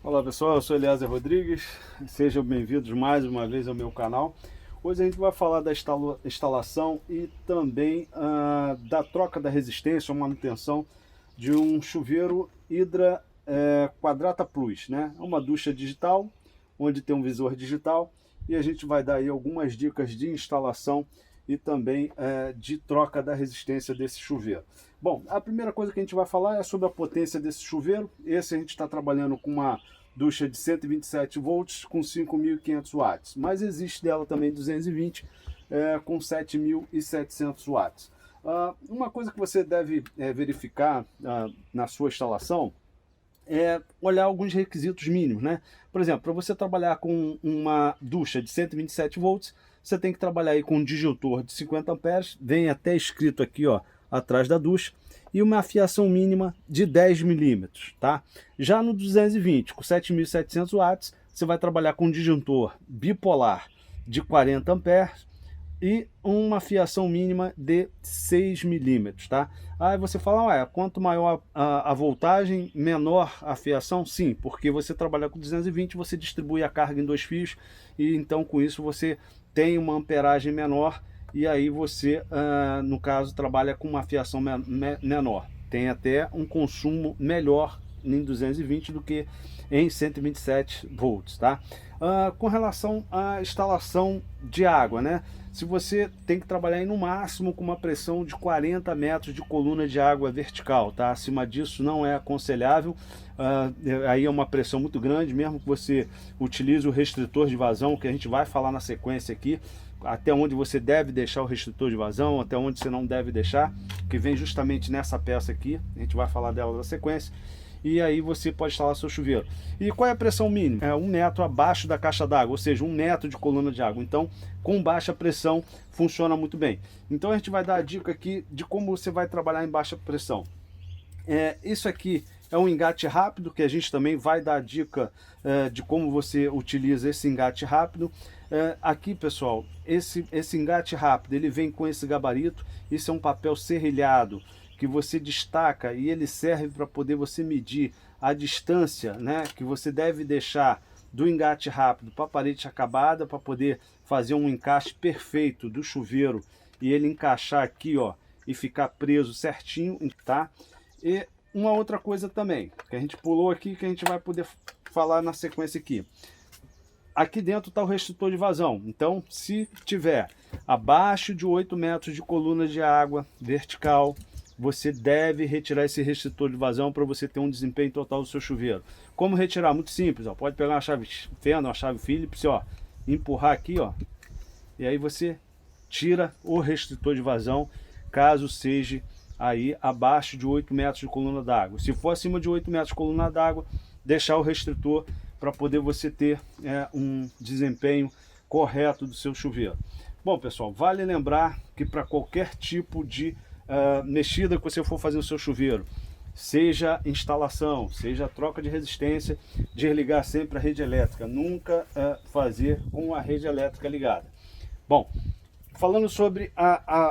Olá pessoal, eu sou Eliezer Rodrigues, sejam bem-vindos mais uma vez ao meu canal. Hoje a gente vai falar da instalação e também da troca da resistência ou manutenção de um chuveiro Hydra Quadrata Plus, né? É uma ducha digital, onde tem um visor digital, e a gente vai dar aí algumas dicas de instalação e também de troca da resistência desse chuveiro. Bom, a primeira coisa que a gente vai falar é sobre a potência desse chuveiro. Esse a gente está trabalhando com uma ducha de 127 volts com 5.500 watts, mas existe dela também 220 com 7.700 watts. Uma coisa que você deve verificar na sua instalação é olhar alguns requisitos mínimos, né? Por exemplo, para você trabalhar com uma ducha de 127 volts, você tem que trabalhar aí com um disjuntor de 50 amperes, vem até escrito aqui, ó, atrás da ducha, e uma fiação mínima de 10 milímetros, tá? Já no 220, com 7.700 watts, você vai trabalhar com um disjuntor bipolar de 40 amperes, e uma fiação mínima de 6 milímetros, tá? Aí você fala, ué, quanto maior a voltagem, menor a fiação? Sim, porque você trabalha com 220, você distribui a carga em 2 fios, e então com isso você tem uma amperagem menor, e aí você, no caso, trabalha com uma fiação menor. Tem até um consumo melhor em 220 do que em 127 volts, tá? Com relação à instalação de água, né? Se você tem que trabalhar aí no máximo com uma pressão de 40 metros de coluna de água vertical, tá? Acima disso não é aconselhável, aí é uma pressão muito grande, mesmo que você utilize o restritor de vazão, que a gente vai falar na sequência aqui, até onde você deve deixar o restritor de vazão, até onde você não deve deixar, que vem justamente nessa peça aqui, a gente vai falar dela na sequência. E aí você pode instalar seu chuveiro. E qual é a pressão mínima? É 1 metro abaixo da caixa d'água, ou seja, 1 metro de coluna de água. Então, com baixa pressão, funciona muito bem. Então a gente vai dar a dica aqui de como você vai trabalhar em baixa pressão. Isso aqui é um engate rápido, que a gente também vai dar a dica de como você utiliza esse engate rápido. Aqui, pessoal, esse engate rápido, ele vem com esse gabarito. Isso é um papel serrilhado, que você destaca, e ele serve para poder você medir a distância, né, que você deve deixar do engate rápido para a parede acabada, para poder fazer um encaixe perfeito do chuveiro e ele encaixar aqui, ó, e ficar preso certinho, tá? E uma outra coisa também, que a gente pulou aqui, que a gente vai poder falar na sequência aqui. Aqui dentro está o restritor de vazão, então se tiver abaixo de 8 metros de coluna de água vertical, você deve retirar esse restritor de vazão para você ter um desempenho total do seu chuveiro. Como retirar? Muito simples, ó. Pode pegar uma chave Fenda, uma chave Phillips, ó, empurrar aqui, ó, e aí você tira o restritor de vazão, caso seja aí abaixo de 8 metros de coluna d'água. Se for acima de 8 metros de coluna d'água, deixar o restritor para poder você ter um desempenho correto do seu chuveiro. Bom, pessoal, vale lembrar que para qualquer tipo de mexida que você for fazer no seu chuveiro, seja instalação, seja troca de resistência, desligar sempre a rede elétrica, nunca fazer com a rede elétrica ligada. Bom, falando sobre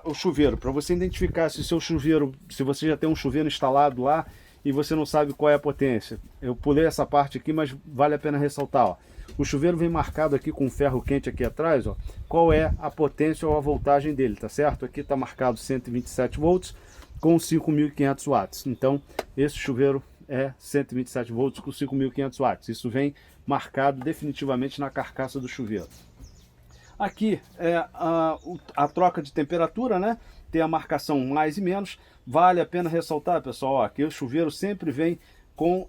o chuveiro, para você identificar se o seu chuveiro, se você já tem um chuveiro instalado lá e você não sabe qual é a potência, eu pulei essa parte aqui, mas vale a pena ressaltar, ó. O chuveiro vem marcado aqui com ferro quente aqui atrás, ó, qual é a potência ou a voltagem dele, tá certo? Aqui está marcado 127 volts com 5.500 watts. Então, esse chuveiro é 127 volts com 5.500 watts. Isso vem marcado definitivamente na carcaça do chuveiro. Aqui é a troca de temperatura, né? Tem a marcação mais e menos. Vale a pena ressaltar, pessoal, ó, que o chuveiro sempre vem com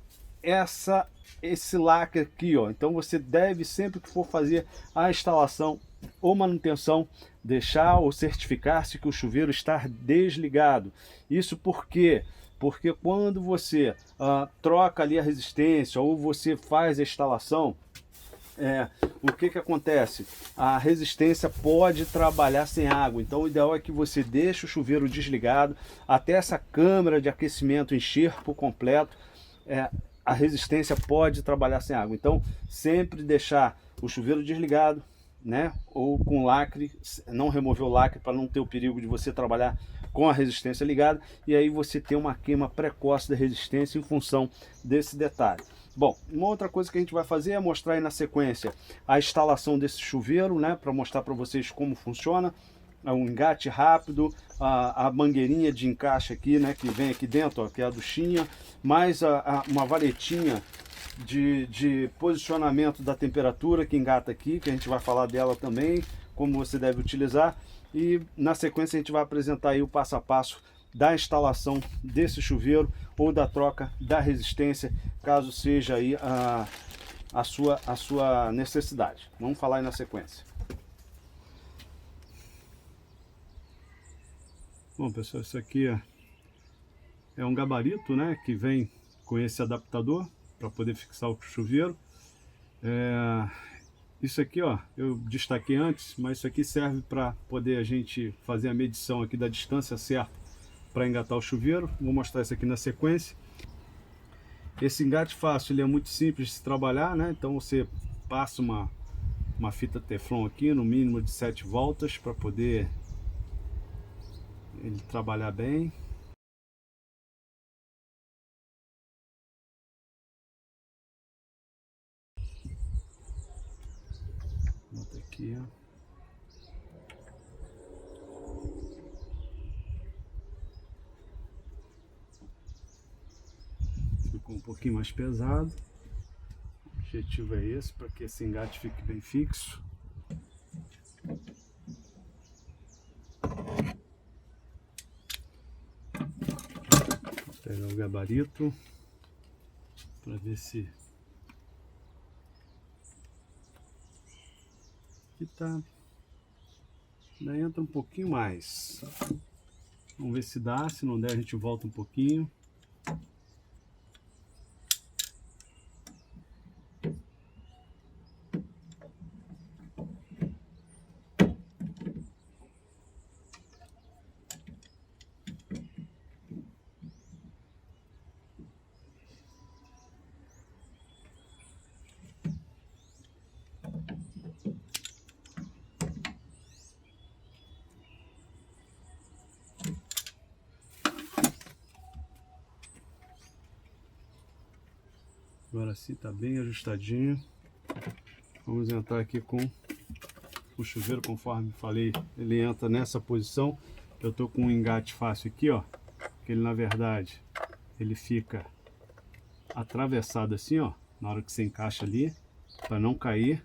esse lacre aqui, ó. Então você deve, sempre que for fazer a instalação ou manutenção, deixar ou certificar-se que o chuveiro está desligado. Isso porque quando você troca ali a resistência ou você faz a instalação, o que acontece? A resistência pode trabalhar sem água, então o ideal é que você deixe o chuveiro desligado até essa câmara de aquecimento encher por completo. A resistência pode trabalhar sem água, então sempre deixar o chuveiro desligado, né, ou com lacre, não remover o lacre para não ter o perigo de você trabalhar com a resistência ligada, e aí você tem uma queima precoce da resistência em função desse detalhe. Bom, uma outra coisa que a gente vai fazer é mostrar aí na sequência a instalação desse chuveiro, né, para mostrar para vocês como funciona. É um engate rápido, a mangueirinha de encaixe aqui, né, que vem aqui dentro, ó, que é a duchinha, mais uma varetinha de posicionamento da temperatura que engata aqui, que a gente vai falar dela também, como você deve utilizar. E na sequência a gente vai apresentar aí o passo a passo da instalação desse chuveiro ou da troca da resistência, caso seja aí a sua necessidade. Vamos falar aí na sequência. Bom, pessoal, isso aqui é um gabarito, né, que vem com esse adaptador para poder fixar o chuveiro. Isso aqui, ó, eu destaquei antes, mas isso aqui serve para poder a gente fazer a medição aqui da distância certa para engatar o chuveiro. Vou mostrar isso aqui na sequência. Esse engate fácil, ele é muito simples de se trabalhar, né? Então você passa uma fita teflon aqui, no mínimo de 7 voltas, para poder ele trabalhar bem. Bota aqui, ó. Ficou um pouquinho mais pesado. O objetivo é esse, para que esse engate fique bem fixo. Vou pegar o gabarito para ver se aqui tá. Ainda entra um pouquinho mais. Vamos ver se dá. Se não der, a gente volta um pouquinho. Agora sim tá bem ajustadinho. Vamos entrar aqui com o chuveiro, conforme falei, ele entra nessa posição. Eu tô com um engate fácil aqui, ó, que ele na verdade ele fica atravessado assim, ó, na hora que você encaixa ali, para não cair.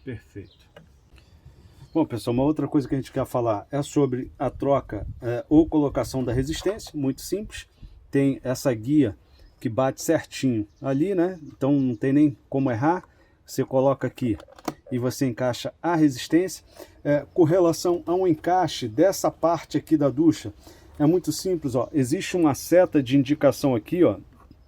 Perfeito. Bom, pessoal, uma outra coisa que a gente quer falar é sobre a troca ou colocação da resistência. Muito simples. Tem essa guia que bate certinho ali, né? Então não tem nem como errar. Você coloca aqui e você encaixa a resistência. Com relação ao encaixe dessa parte aqui da ducha, é muito simples, ó. Existe uma seta de indicação aqui, ó,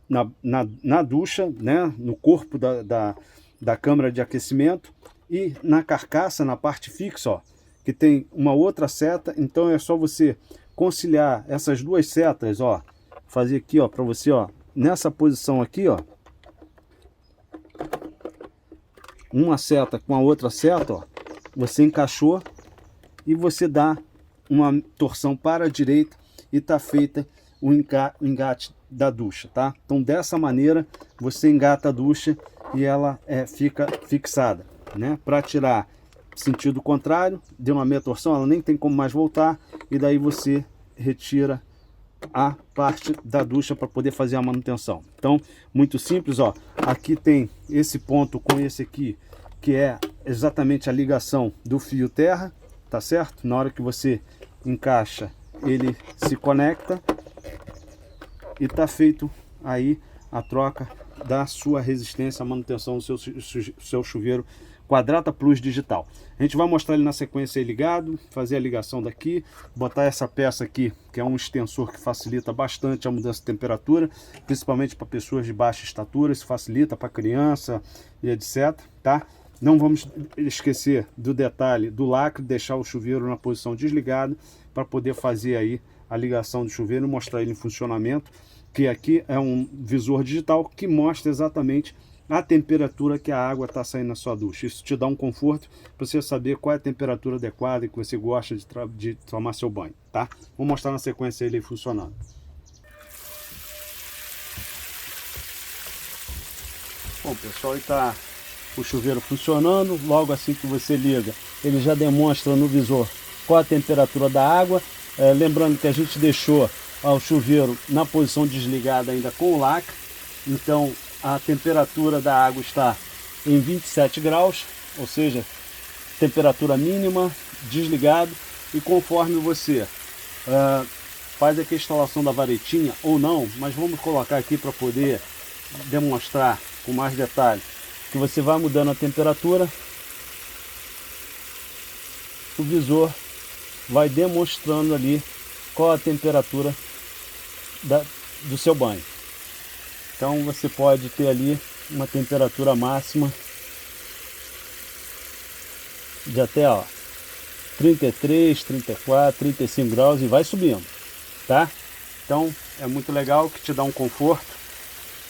na ducha, né? No corpo da câmara de aquecimento. E na carcaça, na parte fixa, ó, que tem uma outra seta. Então é só você conciliar essas duas setas, ó, fazer aqui, ó, para você, ó, nessa posição aqui, ó, uma seta com a outra seta, ó, você encaixou e você dá uma torção para a direita e tá feita o engate da ducha, tá? Então dessa maneira você engata a ducha e ela fica fixada, né? Para tirar sentido contrário, deu uma meia torção, ela nem tem como mais voltar, e daí você retira a parte da ducha para poder fazer a manutenção. Então, muito simples, ó. Aqui tem esse ponto com esse aqui, que é exatamente a ligação do fio terra, tá certo? Na hora que você encaixa, ele se conecta e tá feito aí a troca da sua resistência à manutenção do seu chuveiro Quadrata Plus digital. A gente vai mostrar ele na sequência aí ligado, fazer a ligação daqui, botar essa peça aqui, que é um extensor que facilita bastante a mudança de temperatura, principalmente para pessoas de baixa estatura, isso facilita para criança e etc, tá? Não vamos esquecer do detalhe do lacre, deixar o chuveiro na posição desligada para poder fazer aí a ligação do chuveiro e mostrar ele em funcionamento, que aqui é um visor digital que mostra exatamente a temperatura que a água está saindo na sua ducha. Isso te dá um conforto para você saber qual é a temperatura adequada que você gosta de tomar seu banho, tá? Vou mostrar na sequência ele funcionando. Bom, pessoal, está o chuveiro funcionando. Logo assim que você liga, ele já demonstra no visor qual a temperatura da água. Lembrando que a gente deixou o chuveiro na posição desligada ainda com o lacre. Então a temperatura da água está em 27 graus, ou seja, temperatura mínima, desligado. E conforme você faz aqui a instalação da varetinha ou não, mas vamos colocar aqui para poder demonstrar com mais detalhe, que você vai mudando a temperatura, o visor vai demonstrando ali qual a temperatura do seu banho. Então você pode ter ali uma temperatura máxima de até 33, 34, 35 graus e vai subindo, tá? Então é muito legal, que te dá um conforto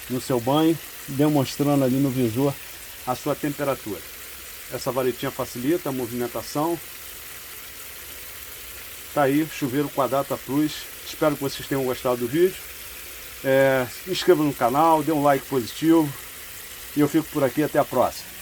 no seu banho, demonstrando ali no visor a sua temperatura. Essa varetinha facilita a movimentação. Tá aí, chuveiro Quadrata Plus. Espero que vocês tenham gostado do vídeo. Se inscreva no canal, dê um like positivo. E eu fico por aqui, até a próxima.